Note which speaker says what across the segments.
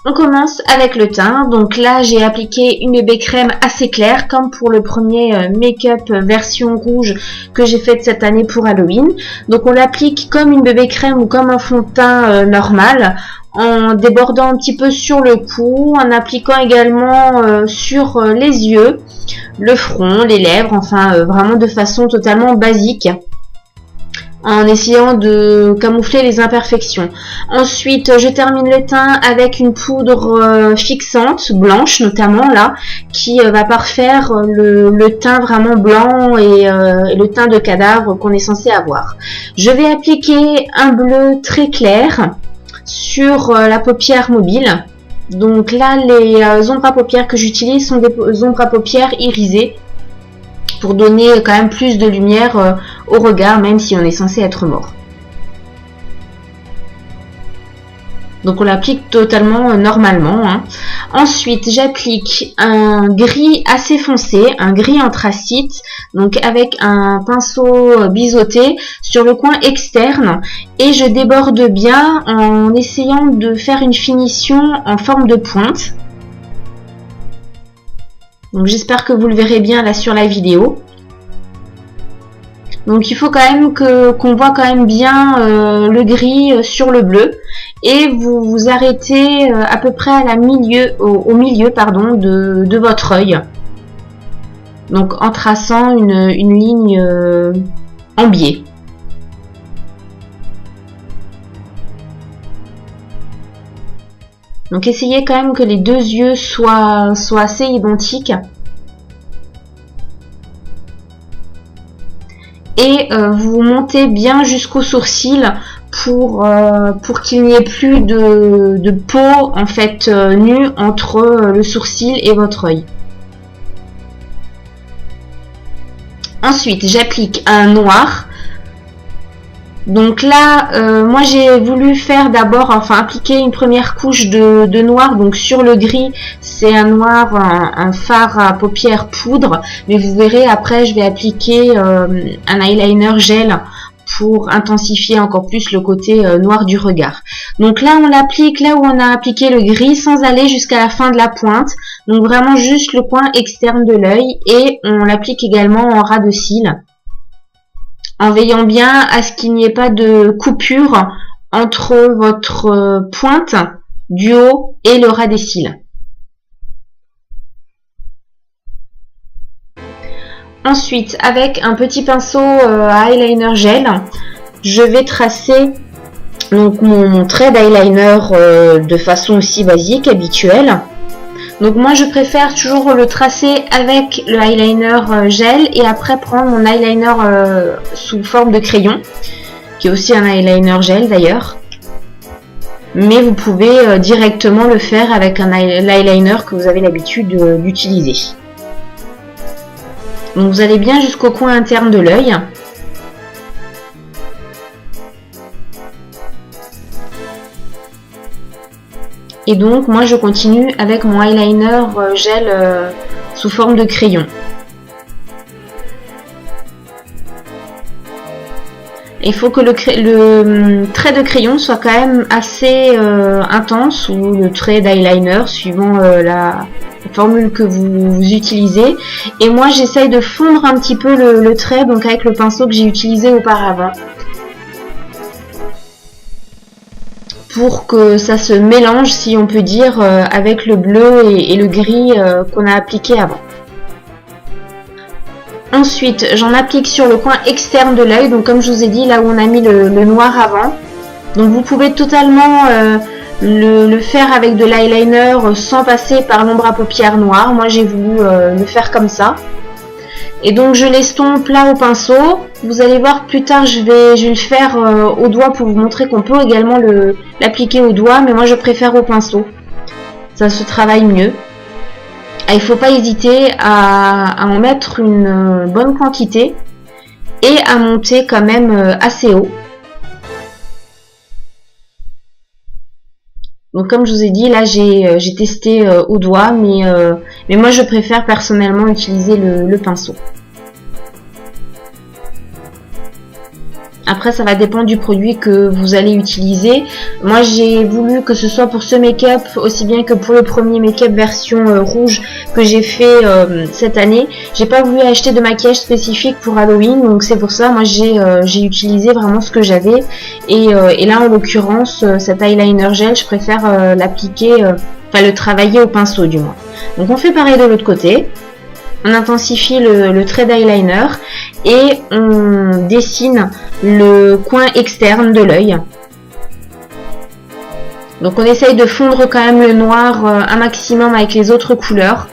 Speaker 1: On commence avec le teint. Donc là, j'ai appliqué une bébé crème assez claire, comme pour le premier make-up version rouge que j'ai fait cette année pour Halloween. Donc on l'applique comme une bébé crème ou comme un fond de teint normal, en débordant un petit peu sur le cou, en appliquant également sur les yeux, le front, les lèvres, enfin vraiment de façon totalement basique, en essayant de camoufler les imperfections. Ensuite, je termine le teint avec une poudre fixante, blanche notamment là, qui va parfaire le teint vraiment blanc et le teint de cadavre qu'on est censé avoir. Je vais appliquer un bleu très clair sur la paupière mobile. Donc là, les ombres à paupières que j'utilise sont des ombres à paupières irisées, pour donner quand même plus de lumière au regard, même si on est censé être mort. Donc on l'applique totalement normalement. Ensuite, j'applique un gris assez foncé, un gris anthracite, donc avec un pinceau biseauté sur le coin externe, et je déborde bien en essayant de faire une finition en forme de pointe. Donc j'espère que vous le verrez bien là sur la vidéo. Donc il faut quand même qu'on voit quand même bien le gris sur le bleu, et vous vous arrêtez à peu près à au milieu de votre œil. Donc en traçant une ligne en biais. Donc essayez quand même que les deux yeux soient assez identiques. Et vous montez bien jusqu'au sourcil pour qu'il n'y ait plus de peau en fait nue entre le sourcil et votre œil. Ensuite, j'applique un noir. Donc là, moi j'ai voulu faire d'abord, appliquer une première couche de noir, donc sur le gris, c'est un noir, un fard à paupières poudre, mais vous verrez après je vais appliquer un eyeliner gel pour intensifier encore plus le côté noir du regard. Donc là on l'applique là où on a appliqué le gris sans aller jusqu'à la fin de la pointe, donc vraiment juste le coin externe de l'œil, et on l'applique également en ras de cils, en veillant bien à ce qu'il n'y ait pas de coupure entre votre pointe du haut et le ras des cils. Ensuite, avec un petit pinceau à eyeliner gel, je vais tracer donc mon trait d'eyeliner de façon aussi basique, habituelle. Donc moi je préfère toujours le tracer avec le eyeliner gel, et après prendre mon eyeliner sous forme de crayon, qui est aussi un eyeliner gel d'ailleurs. Mais vous pouvez directement le faire avec l'eyeliner que vous avez l'habitude d'utiliser. Donc vous allez bien jusqu'au coin interne de l'œil. Et donc moi je continue avec mon eyeliner gel sous forme de crayon. Il faut que le trait de crayon soit quand même assez intense, ou le trait d'eyeliner suivant la formule que vous utilisez. Et moi j'essaye de fondre un petit peu le trait, donc avec le pinceau que j'ai utilisé auparavant, pour que ça se mélange, si on peut dire, avec le bleu et le gris qu'on a appliqué avant. Ensuite, j'en applique sur le coin externe de l'œil, donc comme je vous ai dit, là où on a mis le noir avant. Donc vous pouvez totalement le faire avec de l'eyeliner sans passer par l'ombre à paupières noire. Moi j'ai voulu le faire comme ça. Et donc je l'estompe là au pinceau. Vous allez voir plus tard, je vais le faire au doigt pour vous montrer qu'on peut également l'appliquer au doigt, mais moi je préfère au pinceau. Ça se travaille mieux. Il ne faut pas hésiter à en mettre une bonne quantité et à monter quand même assez haut. Donc comme je vous ai dit, là j'ai testé au doigt, mais moi je préfère personnellement utiliser le pinceau. Après, ça va dépendre du produit que vous allez utiliser. Moi, j'ai voulu que ce soit pour ce make-up, aussi bien que pour le premier make-up version rouge que j'ai fait cette année. J'ai pas voulu acheter de maquillage spécifique pour Halloween, donc c'est pour ça, moi, j'ai utilisé vraiment ce que j'avais. Et là, en l'occurrence, cet eyeliner gel, je préfère l'appliquer, enfin le travailler au pinceau du moins. Donc, on fait pareil de l'autre côté. On intensifie le trait d'eyeliner et on dessine le coin externe de l'œil. Donc on essaye de fondre quand même le noir un maximum avec les autres couleurs.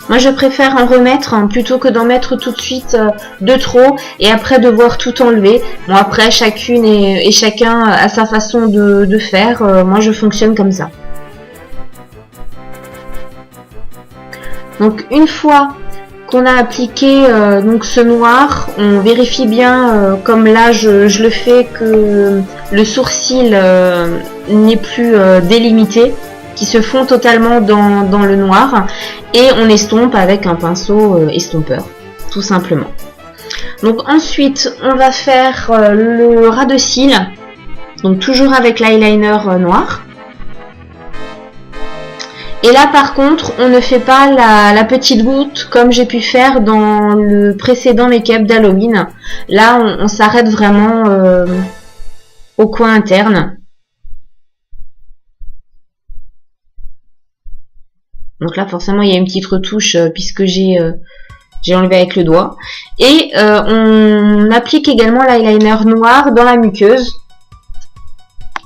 Speaker 1: Moi, je préfère en remettre plutôt que d'en mettre tout de suite de trop et après devoir tout enlever. Bon, après, chacune et chacun a sa façon de faire. Moi, je fonctionne comme ça. Donc, une fois qu'on a appliqué donc ce noir, on vérifie bien, comme là, je le fais, que le sourcil n'est plus délimité, qui se fond totalement dans le noir, et on estompe avec un pinceau estompeur, tout simplement. Donc ensuite on va faire le ras de cils, donc toujours avec l'eyeliner noir. Et là par contre on ne fait pas la petite goutte comme j'ai pu faire dans le précédent make-up d'Halloween. Là on s'arrête vraiment au coin interne. Donc là, forcément, il y a une petite retouche puisque j'ai enlevé avec le doigt. Et on applique également l'eyeliner noir dans la muqueuse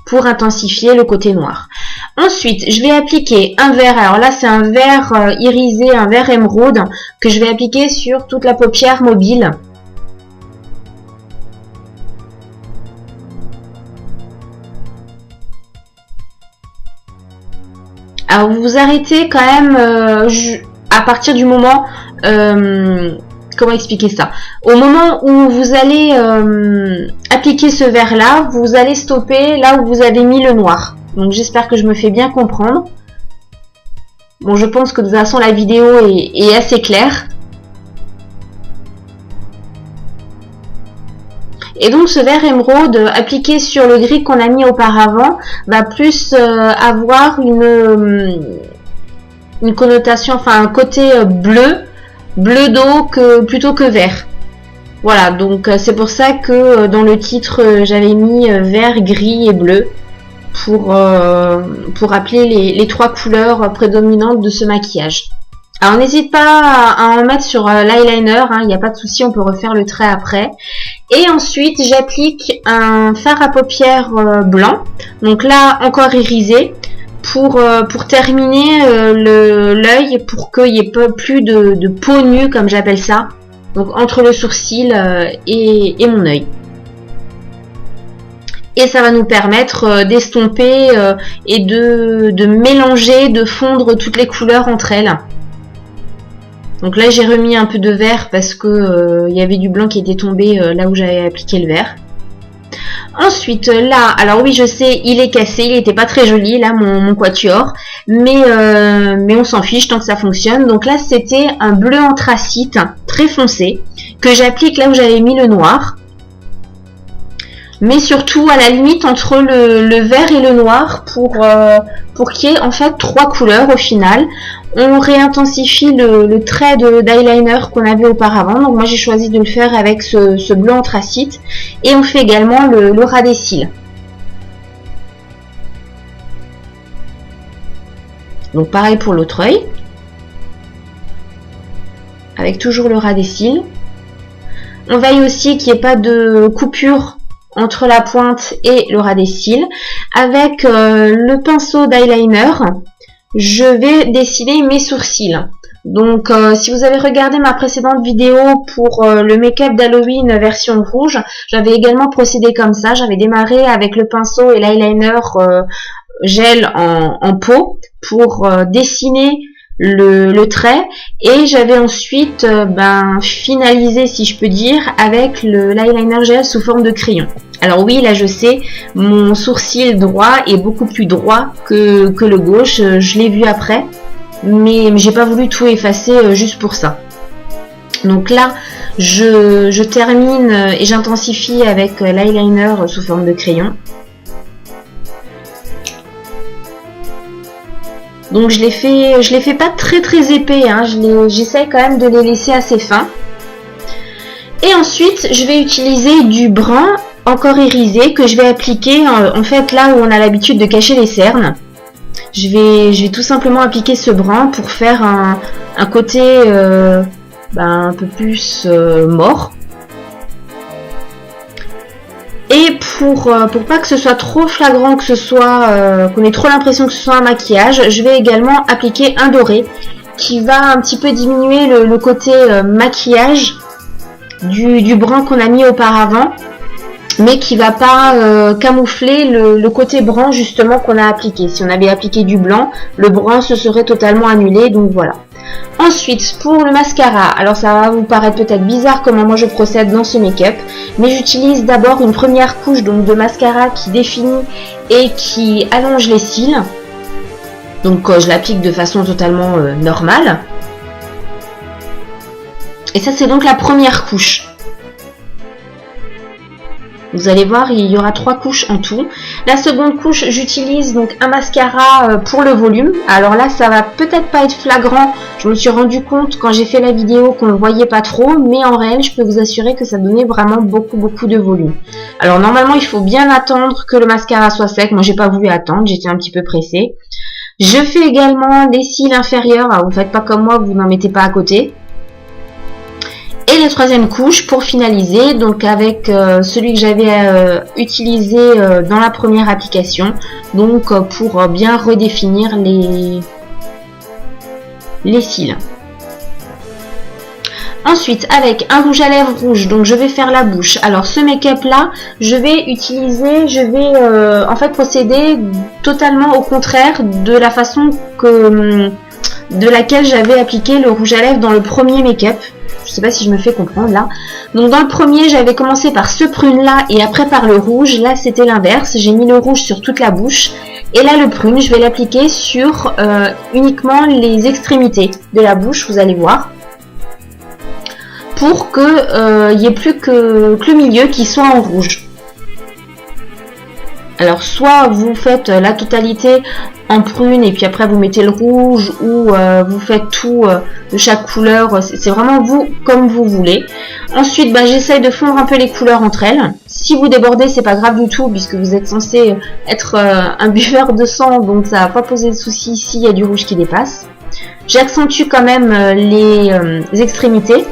Speaker 1: pour intensifier le côté noir. Ensuite, je vais appliquer un vert. Alors là, c'est un vert irisé, un vert émeraude que je vais appliquer sur toute la paupière mobile. Alors vous vous arrêtez quand même à partir du moment, comment expliquer ça? Au moment où vous allez appliquer ce vert là, vous allez stopper là où vous avez mis le noir. Donc j'espère que je me fais bien comprendre. Bon, je pense que de toute façon la vidéo est assez claire. Et donc ce vert émeraude appliqué sur le gris qu'on a mis auparavant va plus avoir une connotation, enfin un côté bleu d'eau plutôt que vert. Voilà, donc c'est pour ça que dans le titre j'avais mis vert, gris et bleu pour appeler les trois couleurs prédominantes de ce maquillage. Alors n'hésite pas à en mettre sur l'eyeliner, il n'y a pas de souci, on peut refaire le trait après. Et ensuite j'applique un fard à paupières blanc, donc là encore irisé, pour terminer l'œil, pour qu'il n'y ait plus de peau nue comme j'appelle ça, donc entre le sourcil et mon œil. Et ça va nous permettre d'estomper et de mélanger, de fondre toutes les couleurs entre elles. Donc là j'ai remis un peu de vert parce que il y avait du blanc qui était tombé là où j'avais appliqué le vert. Ensuite là, alors oui je sais, il est cassé, il était pas très joli là mon quatuor, mais on s'en fiche tant que ça fonctionne. Donc là c'était un bleu anthracite très foncé que j'applique là où j'avais mis le noir. Mais surtout à la limite entre le vert et le noir pour qu'il y ait en fait trois couleurs au final. On réintensifie le trait d'eyeliner qu'on avait auparavant. Donc moi j'ai choisi de le faire avec ce bleu anthracite. Et on fait également le ras des cils. Donc pareil pour l'autre œil. Avec toujours le ras des cils. On veille aussi qu'il n'y ait pas de coupure entre la pointe et le ras des cils. Avec le pinceau d'eyeliner, je vais dessiner mes sourcils. Donc si vous avez regardé ma précédente vidéo pour le make-up d'Halloween version rouge, j'avais également procédé comme ça. J'avais démarré avec le pinceau et l'eyeliner gel en peau pour dessiner le trait, et j'avais ensuite finalisé, si je peux dire, avec l'eyeliner gel sous forme de crayon. Alors oui, là je sais, mon sourcil droit est beaucoup plus droit que le gauche, je l'ai vu après, mais j'ai pas voulu tout effacer juste pour ça. Donc là, je termine et j'intensifie avec l'eyeliner sous forme de crayon. Donc je les fais pas très épais, hein, j'essaie quand même de les laisser assez fins. Et ensuite, je vais utiliser du brun encore irisé que je vais appliquer en fait là où on a l'habitude de cacher les cernes. Je vais tout simplement appliquer ce brun pour faire un côté un peu plus mort. Et pour pas que ce soit trop flagrant, que ce soit qu'on ait trop l'impression que ce soit un maquillage, je vais également appliquer un doré qui va un petit peu diminuer le côté maquillage du brun qu'on a mis auparavant, mais qui va pas camoufler le côté brun justement qu'on a appliqué. Si on avait appliqué du blanc, le brun se serait totalement annulé, donc voilà. Ensuite, pour le mascara, alors ça va vous paraître peut-être bizarre comment moi je procède dans ce make-up, mais j'utilise d'abord une première couche donc de mascara qui définit et qui allonge les cils. Donc je l'applique de façon totalement normale. Et ça c'est donc la première couche. Vous allez voir, il y aura 3 couches en tout. La seconde couche, j'utilise donc un mascara pour le volume. Alors là, ça va peut-être pas être flagrant. Je me suis rendu compte quand j'ai fait la vidéo qu'on le voyait pas trop. Mais en réel, je peux vous assurer que ça donnait vraiment beaucoup de volume. Alors normalement, il faut bien attendre que le mascara soit sec. Moi, j'ai pas voulu attendre. J'étais un petit peu pressée. Je fais également les cils inférieurs. Alors, vous faites pas comme moi, vous n'en mettez pas à côté. Et la troisième couche pour finaliser, donc avec celui que j'avais utilisé dans la première application, donc pour bien redéfinir les cils. Ensuite, avec un rouge à lèvres rouge, donc je vais faire la bouche. Alors ce make-up là, je vais en fait procéder totalement au contraire de la façon de laquelle j'avais appliqué le rouge à lèvres dans le premier make-up. Je sais pas si je me fais comprendre là. Donc dans le premier, j'avais commencé par ce prune là et après par le rouge. Là, c'était l'inverse. J'ai mis le rouge sur toute la bouche. Et là, le prune, je vais l'appliquer sur uniquement les extrémités de la bouche, vous allez voir. Pour que il n'y ait plus que le milieu qui soit en rouge. Alors soit vous faites la totalité en prune et puis après vous mettez le rouge ou vous faites tout de chaque couleur, c'est vraiment vous comme vous voulez. Ensuite j'essaye de fondre un peu les couleurs entre elles. Si vous débordez c'est pas grave du tout puisque vous êtes censé être un buveur de sang, donc ça va pas poser de soucis s'il y a du rouge qui dépasse. J'accentue quand même les extrémités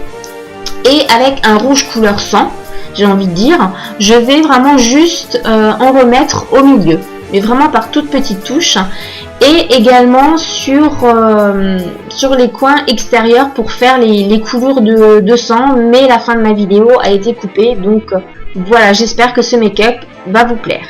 Speaker 1: et avec un rouge couleur sang, j'ai envie de dire, je vais vraiment juste en remettre au milieu, mais vraiment par toutes petites touches, et également sur les coins extérieurs pour faire les coulures de sang, mais la fin de ma vidéo a été coupée, donc voilà, j'espère que ce make-up va vous plaire.